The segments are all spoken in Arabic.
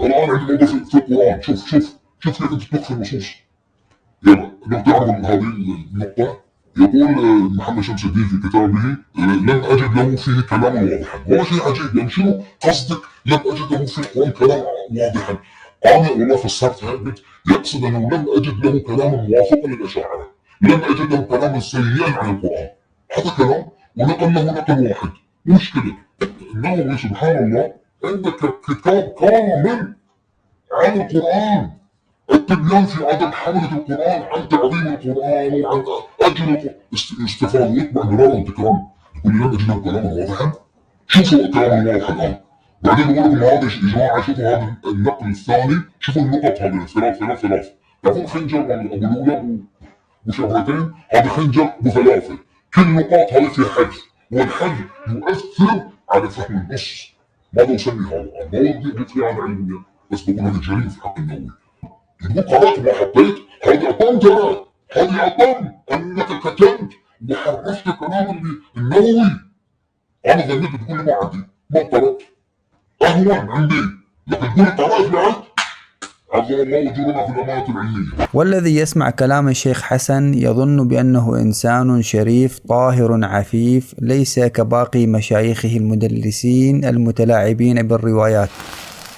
الآن عندي موضوع في القرآن. شوف كيف أنت تنقل النصوص. يلا لو تعرض هذه النقطة. يقول محمد شمس الدين في كتابه لم أجد له فيه كلاما واضحا. هو شيء عجيب، يعني شنو قصدك لم أجد له في القرآن كلاما واضحا؟ أنا والله فسرتها، قلت يقصد أنه لم أجد له كلاما موافقا للأشاعرة، لم أجد له كلاما سيئا عن القرآن. هذا كلام ونقل له نقل واحد. مشكلة النووي سبحان الله عندك كتاب كامل عن القرآن، التبيان في عدم حملة القرآن، عن تعظيم القرآن وعن أجل القرآن. استفاد يتبع مرارا وتكرارا. يقول لي لم أجد له كلاما واضحا. شوفوا الكلام الواضح الآن. بعدين بقول لكم هذا يا جماعة، شوفوا هذا النقل الثاني، شوفوا النقط هذه ثلاث. تعرفون خنجر أبو لؤلؤ وشهرتين، هذا خنجر بثلاثة. كل النقاط هذه فيها حج، والحج يؤثر على فهم النص. ماذا نسمي هذا؟ ما ودي فيها عن علمية، بس بقول هذا جريمة في حق النووي. يقول قرأت ما حطيت، هذه أطم ترى، هذه أطم أنك كتمت وحرفت كلام النووي. أنا ظنيت تقول لي ما عندي، ما قرأت. أهون عندي، لكن تقول قرأت بعد. عظم الله أجورنا في الأمانة العلمية. والذي يسمع كلام الشيخ حسن يظن بأنه إنسان شريف طاهر عفيف، ليس كباقي مشايخه المدلسين المتلاعبين بالروايات.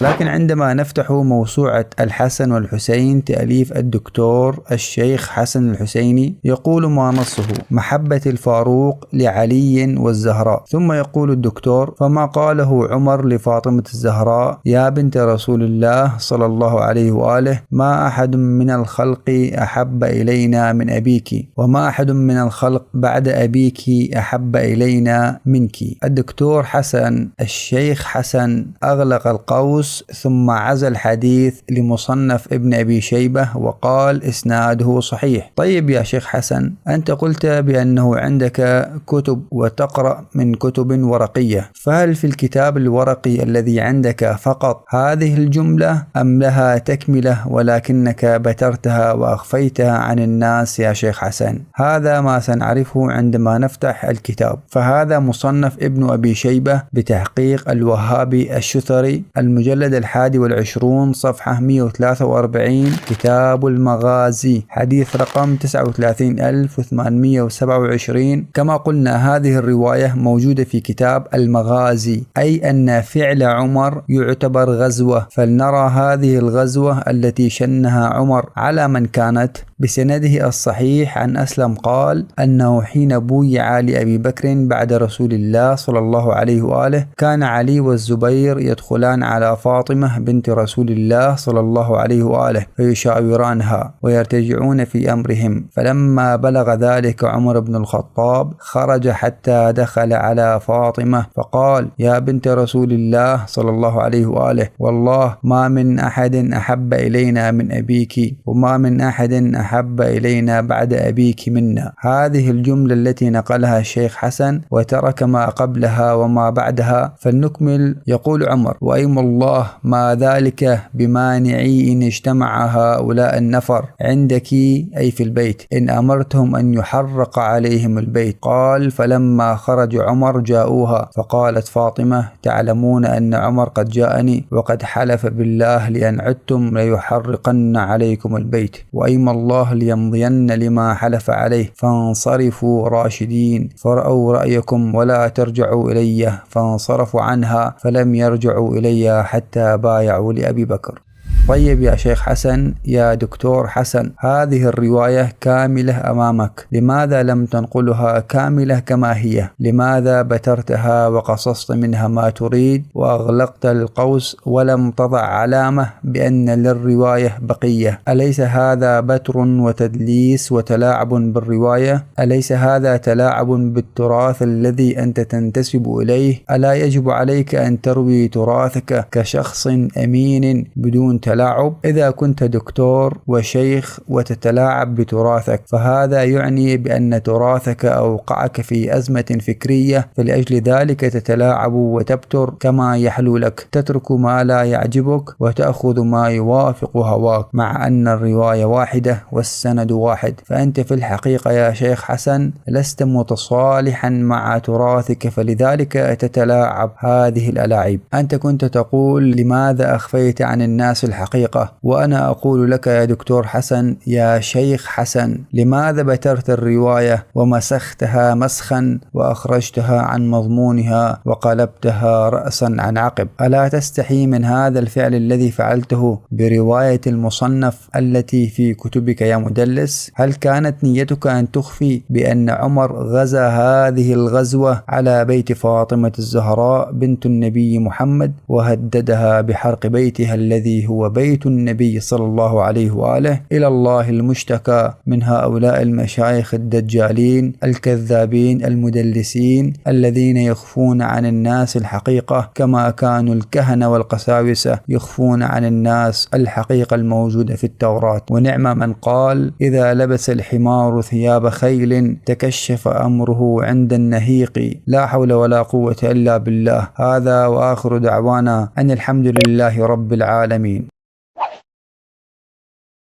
لكن عندما نفتح موسوعة الحسن والحسين تأليف الدكتور الشيخ حسن الحسيني، يقول ما نصه: محبة الفاروق لعلي والزهراء. ثم يقول الدكتور: فما قاله عمر لفاطمة الزهراء: يا بنت رسول الله صلى الله عليه وآله، ما أحد من الخلق أحب إلينا من أبيك، وما أحد من الخلق بعد أبيك أحب إلينا منك. الدكتور حسن الشيخ حسن أغلق القوس ثم عزى الحديث لمصنف ابن أبي شيبة وقال إسناده صحيح. طيب يا شيخ حسن، أنت قلت بأنه عندك كتب وتقرأ من كتب ورقية، فهل في الكتاب الورقي الذي عندك فقط هذه الجملة أم لها تكملة ولكنك بترتها وأخفيتها عن الناس يا شيخ حسن؟ هذا ما سنعرفه عندما نفتح الكتاب. فهذا مصنف ابن أبي شيبة بتحقيق الوهابي الشثري، المجلد 21 صفحة 143، كتاب المغازي، حديث رقم 39827. كما قلنا هذه الرواية موجودة في كتاب المغازي، أي أن فعل عمر يعتبر غزوة. فلنرى هذه الغزوة التي شنها عمر على من كانت. بسنده الصحيح عن أسلم قال أنه حين بويع لأبي بكر بعد رسول الله صلى الله عليه وآله، كان علي والزبير يدخلان على فاطمة بنت رسول الله صلى الله عليه وآله فيشاورانها ويرتجعون في أمرهم. فلما بلغ ذلك عمر بن الخطاب خرج حتى دخل على فاطمة فقال: يا بنت رسول الله صلى الله عليه وآله، والله ما من أحد أحب إلينا من أبيك، وما من أحد أحب إلينا بعد أبيك منا. هذه الجملة التي نقلها الشيخ حسن وترك ما قبلها وما بعدها. فلنكمل. يقول عمر: وأيم الله ما ذلك بمانعي إن اجتمع هؤلاء النفر عندك، أي في البيت، إن أمرتهم أن يحرق عليهم البيت. قال: فلما خرج عمر جاءوها، فقالت فاطمة: تعلمون أن عمر قد جاءني وقد حلف بالله لأن عدتم ليحرقن عليكم البيت، وأيم الله ليمضين لما حلف عليه. فانصرفوا راشدين، فرأوا رأيكم ولا ترجعوا إلي. فانصرفوا عنها فلم يرجعوا إلي حتى بايعوا لأبي بكر. طيب يا شيخ حسن، يا دكتور حسن، هذه الرواية كاملة أمامك، لماذا لم تنقلها كاملة كما هي؟ لماذا بترتها وقصصت منها ما تريد وأغلقت القوس ولم تضع علامة بأن للرواية بقية؟ أليس هذا بتر وتدليس وتلاعب بالرواية؟ أليس هذا تلاعب بالتراث الذي أنت تنتسب إليه؟ ألا يجب عليك أن تروي تراثك كشخص أمين بدون تلاعب التلاعب؟ إذا كنت دكتور وشيخ وتتلاعب بتراثك فهذا يعني بأن تراثك أوقعك في أزمة فكرية، فلأجل ذلك تتلاعب وتبتر كما يحلو لك، تترك ما لا يعجبك وتأخذ ما يوافق هواك، مع أن الرواية واحدة والسند واحد. فأنت في الحقيقة يا شيخ حسن لست متصالحا مع تراثك، فلذلك تتلاعب هذه الألاعيب. أنت كنت تقول لماذا أخفيت عن الناس الحقيقة، وأنا أقول لك يا دكتور حسن يا شيخ حسن لماذا بترت الرواية ومسختها مسخا وأخرجتها عن مضمونها وقلبتها رأسا عن عقب؟ ألا تستحي من هذا الفعل الذي فعلته برواية المصنف التي في كتبك يا مدلس؟ هل كانت نيتك أن تخفي بأن عمر غزا هذه الغزوة على بيت فاطمة الزهراء بنت النبي محمد وهددها بحرق بيتها الذي هو بيت النبي صلى الله عليه وآله؟ إلى الله المشتكى من هؤلاء المشايخ الدجالين الكذابين المدلسين الذين يخفون عن الناس الحقيقة كما كانوا الكهنة والقساوسة يخفون عن الناس الحقيقة الموجودة في التوراة. ونعم من قال إذا لبس الحمار ثياب خيل تكشف أمره عند النهيق. لا حول ولا قوة إلا بالله. هذا وآخر دعوانا أن الحمد لله رب العالمين.